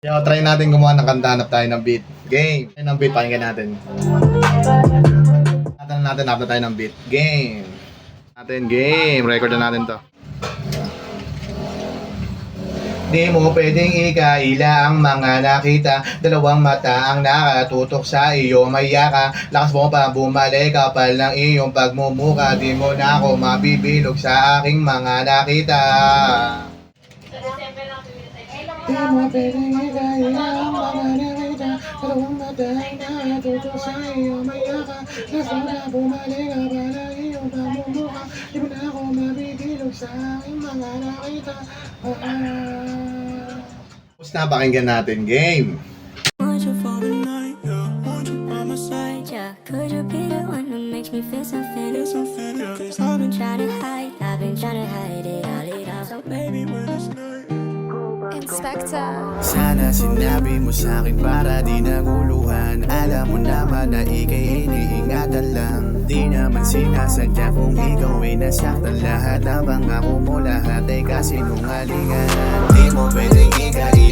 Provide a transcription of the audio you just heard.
Yo, try natin gumawa ng kanta, hanap tayo ng beat. Game. Tayo ng beat, pakinggan natin. Hanap tayo ng beat. Game. Game. Record na natin to. Di mo pwedeng ikaila ang mga nakita. Dalawang mata ang nakatutok sa iyo, maya ka. Lakas mo pa bumalik, kapal ng iyong pagmumuka. Di mo na ako mabibilog sa aking mga nakita. Di mo pwedeng ikaila ang mga nakita. Dalawang mata ang nakatutok sa iyo, maya ka. Lakas mo pa bumalik, kapal ng iyong pagmumuka. Di mo na ako mabibilog sa aking mga nakita. Tapos na, pakinggan natin. Game. Want you for the night, yeah. Want you by my side, yeah. Could you be the one who makes me feel something? Yeah. Cause I've been trying to hide it all. So baby, when it's night, Inspector. Sana sinabi mo sa'kin para di naguluhan. Alam mo naman na ika'y iniingatan lang. Di naman sinasadya kung ikaw ay nasaktan. Lahat ng pangako mo, lahat ay kasinungalingan. Di mo pwedeng ikaila